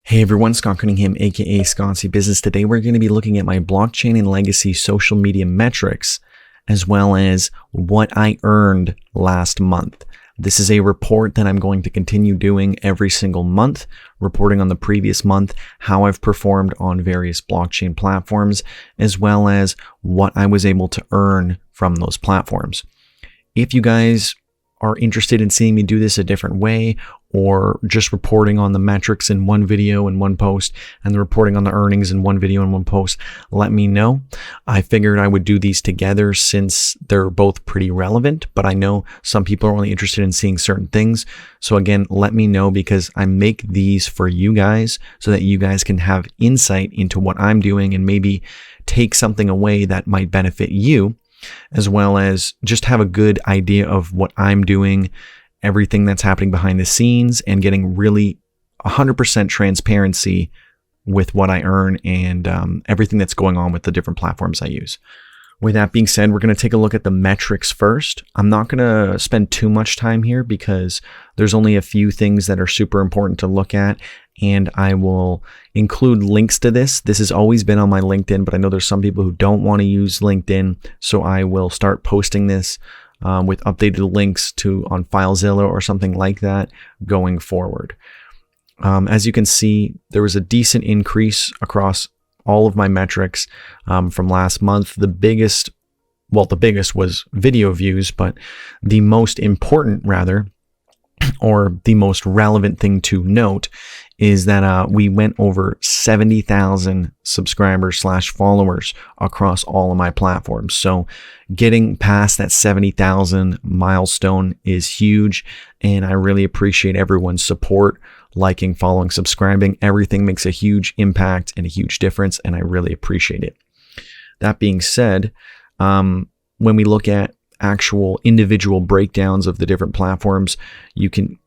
Hey everyone, Scott Cunningham, aka Scottsy Business. Today we're going to be looking at my blockchain and legacy social media metrics, as well as what I earned last month. This is a report that I'm going to continue doing every single month, reporting on the previous month, how I've performed on various blockchain platforms, as well as what I was able to earn from those platforms. If you guys are interested in seeing me do this a different way, or just reporting on the metrics in one video and one post, and the reporting on the earnings in one video and one post, let me know. I figured I would do these together since they're both pretty relevant, but I know some people are only interested in seeing certain things. So again, let me know, because I make these for you guys so that you guys can have insight into what I'm doing and maybe take something away that might benefit you, as well as just have a good idea of what I'm doing, everything that's happening behind the scenes, and getting really 100% transparency with what I earn and everything that's going on with the different platforms I use. With that being said, we're going to take a look at the metrics first. I'm not going to spend too much time here because there's only a few things that are super important to look at, and I will include links to this. This has always been on my LinkedIn, but I know there's some people who don't want to use LinkedIn, so I will start posting this with updated links on FileZilla or something like that going forward. As you can see, there was a decent increase across all of my metrics from last month. The biggest was video views, but the most important, rather, or the most relevant thing to note is that we went over 70,000 subscribers / followers across all of my platforms. So getting past that 70,000 milestone is huge, and I really appreciate everyone's support, liking, following, subscribing. Everything makes a huge impact and a huge difference, and I really appreciate it. That being said, when we look at actual individual breakdowns of the different platforms, you can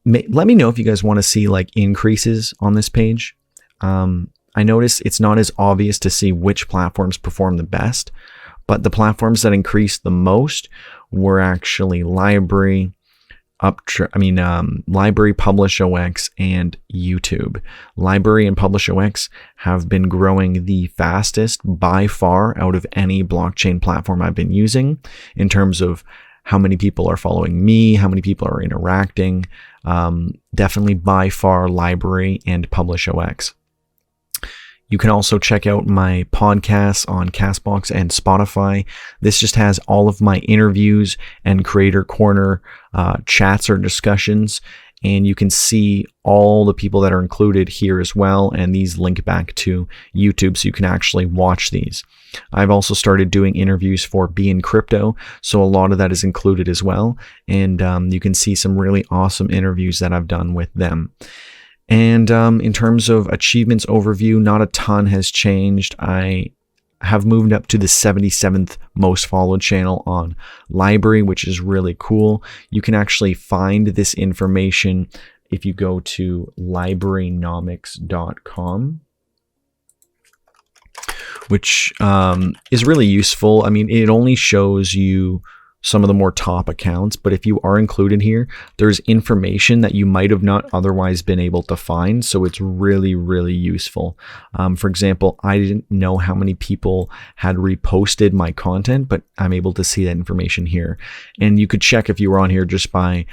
let me know if you guys want to see like increases on this page. I notice it's not as obvious to see which platforms perform the best, but the platforms that increased the most were actually LBRY, LBRY, PublishOX, and YouTube. LBRY and PublishOX have been growing the fastest by far out of any blockchain platform I've been using in terms of how many people are following me, how many people are interacting. Definitely by far LBRY and PublishOX. You can also check out my podcasts on Castbox and Spotify. This just has all of my interviews and Creator Corner chats or discussions, and you can see all the people that are included here as well, and these link back to YouTube so you can actually watch these. I've also started doing interviews for Be in Crypto, so a lot of that is included as well, and you can see some really awesome interviews that I've done with them. And in terms of achievements overview, not a ton has changed. I have moved up to the 77th most followed channel on LBRY, which is really cool. You can actually find this information if you go to LBRYnomics.com, which is really useful. I mean, it only shows you some of the more top accounts, but if you are included here, there's information that you might have not otherwise been able to find, so it's really, really useful. For example, I didn't know how many people had reposted my content, but I'm able to see that information here. And you could check if you were on here just by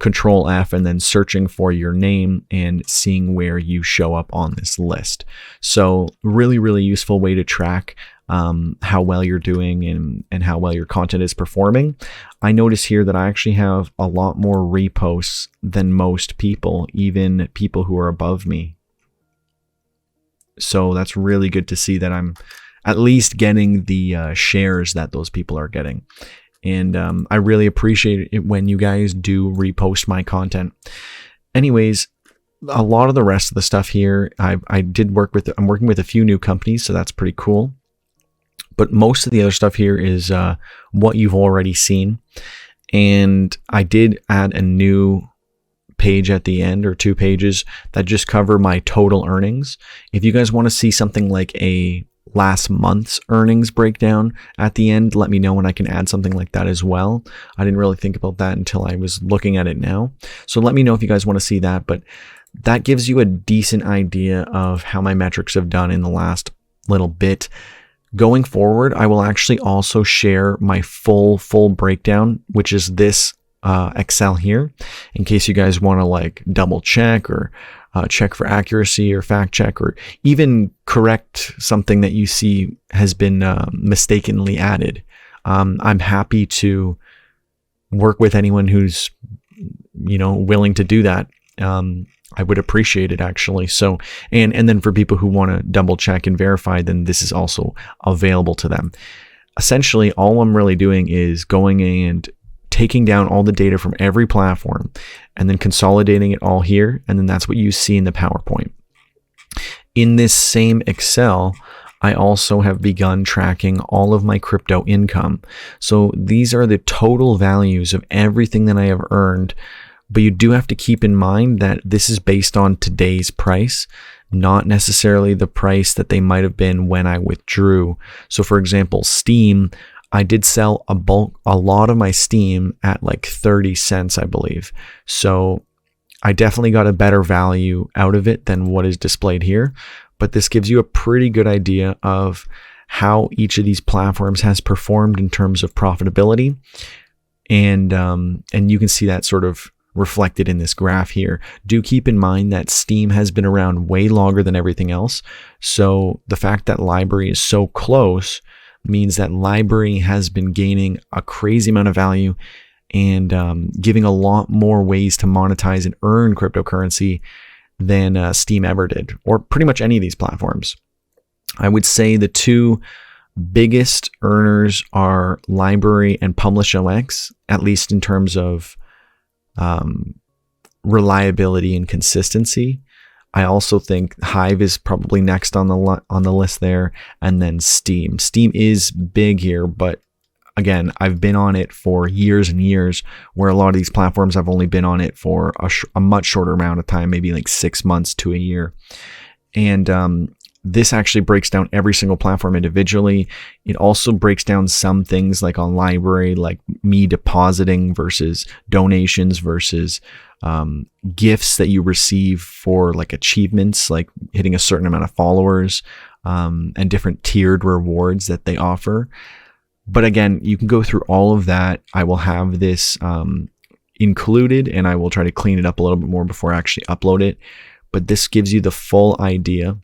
Control F and then searching for your name and seeing where you show up on this list. So really, really useful way to track how well you're doing and how well your content is performing. I notice here that I actually have a lot more reposts than most people, even people who are above me. So that's really good to see that I'm at least getting the shares that those people are getting. And I really appreciate it when you guys do repost my content. Anyways, a lot of the rest of the stuff here, I'm working with a few new companies, so that's pretty cool. But most of the other stuff here is what you've already seen. And I did add a new page at the end, or 2 pages, that just cover my total earnings. If you guys want to see something like a last month's earnings breakdown at the end, let me know and I can add something like that as well. I didn't really think about that until I was looking at it now. So let me know if you guys want to see that. But that gives you a decent idea of how my metrics have done in the last little bit. Going forward, I will actually also share my full breakdown, which is this Excel here, in case you guys want to like double check or check for accuracy or fact check, or even correct something that you see has been mistakenly added. I'm happy to work with anyone who's, willing to do that. I would appreciate it, actually. So, and then for people who want to double check and verify, then this is also available to them. Essentially, all I'm really doing is going and taking down all the data from every platform and then consolidating it all here. And then that's what you see in the PowerPoint. In this same Excel, I also have begun tracking all of my crypto income. So these are the total values of everything that I have earned. But you do have to keep in mind that this is based on today's price, not necessarily the price that they might have been when I withdrew. So for example, Steem, I did sell a lot of my Steem at like 30 cents, I believe. So I definitely got a better value out of it than what is displayed here. But this gives you a pretty good idea of how each of these platforms has performed in terms of profitability. And you can see that sort of reflected in this graph here. Do keep in mind that Steem has been around way longer than everything else. So the fact that LBRY is so close means that LBRY has been gaining a crazy amount of value and giving a lot more ways to monetize and earn cryptocurrency than Steem ever did, or pretty much any of these platforms. I would say the two biggest earners are LBRY and PublishOX, at least in terms of reliability and consistency. I also think Hive is probably next on the list there, and then Steem. Steem is big here, but again, I've been on it for years and years, where a lot of these platforms I've only been on it for a much shorter amount of time, maybe like 6 months to a year. And this actually breaks down every single platform individually. It also breaks down some things like on LBRY, like me depositing versus donations versus gifts that you receive for like achievements, like hitting a certain amount of followers, and different tiered rewards that they offer. But again, you can go through all of that. I will have this included, and I will try to clean it up a little bit more before I actually upload it. But this gives you the full idea.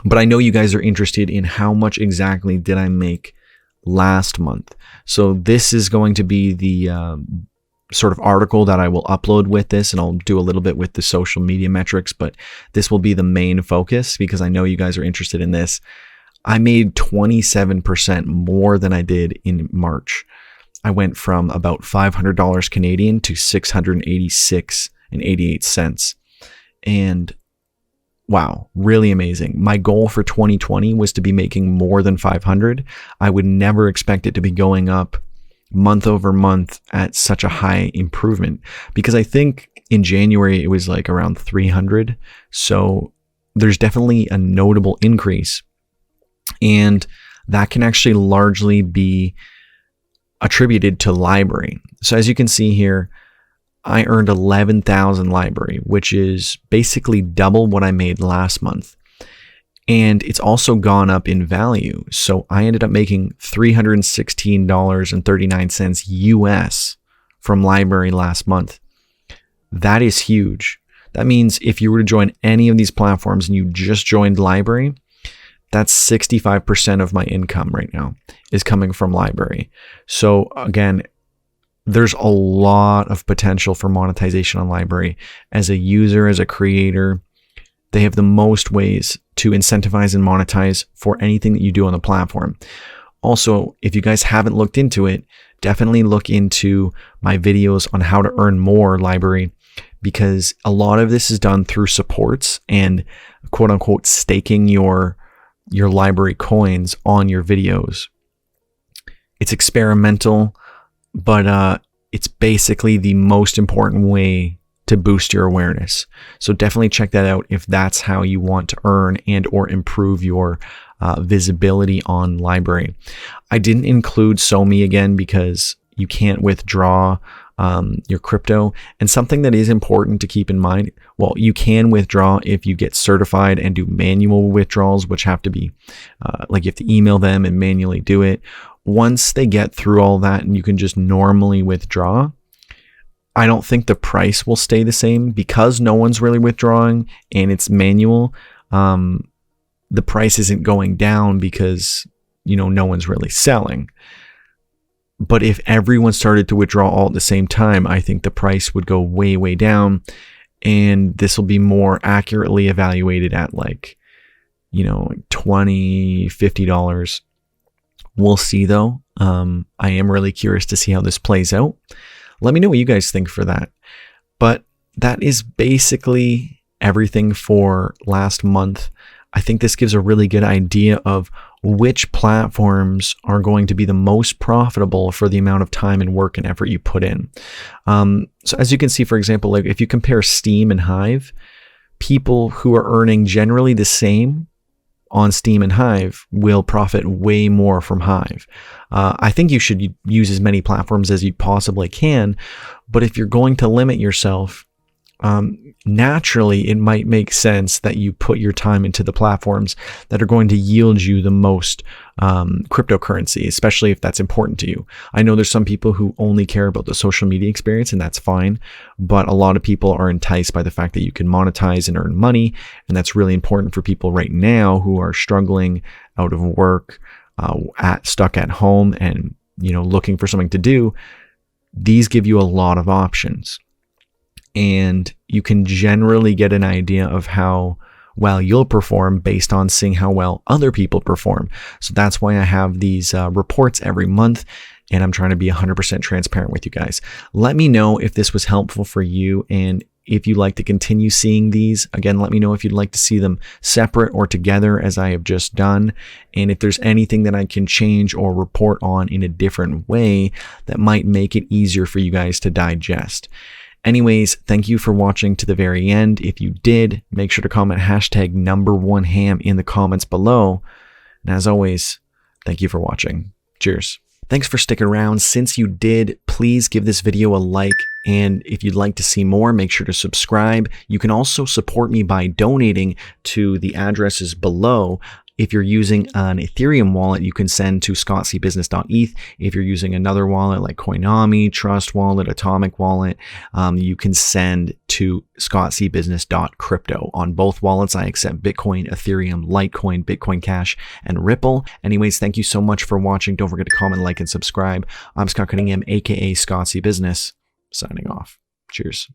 But I know you guys are interested in how much exactly did I make last month. So this is going to be the sort of article that I will upload with this, and I'll do a little bit with the social media metrics, but this will be the main focus because I know you guys are interested in this. I made 27% more than I did in March. I went from about $500 Canadian to $686.88. And wow, really amazing. My goal for 2020 was to be making more than 500. I would never expect it to be going up month over month at such a high improvement, because I think in January it was like around 300. So there's definitely a notable increase. And that can actually largely be attributed to LBRY. So as you can see here, I earned 11,000 LBRY, which is basically double what I made last month. And it's also gone up in value. So I ended up making $316.39 US from LBRY last month. That is huge. That means if you were to join any of these platforms and you just joined LBRY, that's 65% of my income right now is coming from LBRY. So again, there's a lot of potential for monetization on LBRY. As a user, as a creator, they have the most ways to incentivize and monetize for anything that you do on the platform. Also, if you guys haven't looked into it, definitely look into my videos on how to earn more LBRY, because a lot of this is done through supports and quote unquote staking your LBRY coins on your videos. It's experimental, but it's basically the most important way to boost your awareness. So definitely check that out if that's how you want to earn and or improve your visibility on LBRY. I didn't include SoMee again because you can't withdraw your crypto. And something that is important to keep in mind, well, you can withdraw if you get certified and do manual withdrawals, which have to be like you have to email them and manually do it. Once they get through all that and you can just normally withdraw, I don't think the price will stay the same because no one's really withdrawing and it's manual. The price isn't going down because, no one's really selling. But if everyone started to withdraw all at the same time, I think the price would go way, way down. And this will be more accurately evaluated at like, $20, $50. We'll see though. I am really curious to see how this plays out. Let me know what you guys think for that. But that is basically everything for last month. I think this gives a really good idea of which platforms are going to be the most profitable for the amount of time and work and effort you put in. So as you can see, for example, like if you compare Steem and Hive, people who are earning generally the same on Steem and Hive will profit way more from Hive. I think you should use as many platforms as you possibly can, but if you're going to limit yourself, naturally it might make sense that you put your time into the platforms that are going to yield you the most cryptocurrency, especially if that's important to you. I know there's some people who only care about the social media experience, and that's fine, but a lot of people are enticed by the fact that you can monetize and earn money, and that's really important for people right now who are struggling out of work, stuck at home, and looking for something to do. These give you a lot of options. And you can generally get an idea of how well you'll perform based on seeing how well other people perform. So that's why I have these reports every month, and I'm trying to be 100% transparent with you guys. Let me know if this was helpful for you, and if you'd like to continue seeing these. Again, let me know if you'd like to see them separate or together as I have just done, and if there's anything that I can change or report on in a different way that might make it easier for you guys to digest. Anyways, thank you for watching to the very end. If you did, make sure to comment hashtag #1ham in the comments below. And as always, thank you for watching. Cheers. Thanks for sticking around. Since you did, please give this video a like. And if you'd like to see more, make sure to subscribe. You can also support me by donating to the addresses below. If you're using an Ethereum wallet, you can send to scottcbusiness.eth. If you're using another wallet like Coinami, Trust Wallet, Atomic Wallet, you can send to scottcbusiness.crypto. On both wallets, I accept Bitcoin, Ethereum, Litecoin, Bitcoin Cash, and Ripple. Anyways, thank you so much for watching. Don't forget to comment, like, and subscribe. I'm Scott Cunningham, aka Scottsy Business, signing off. Cheers.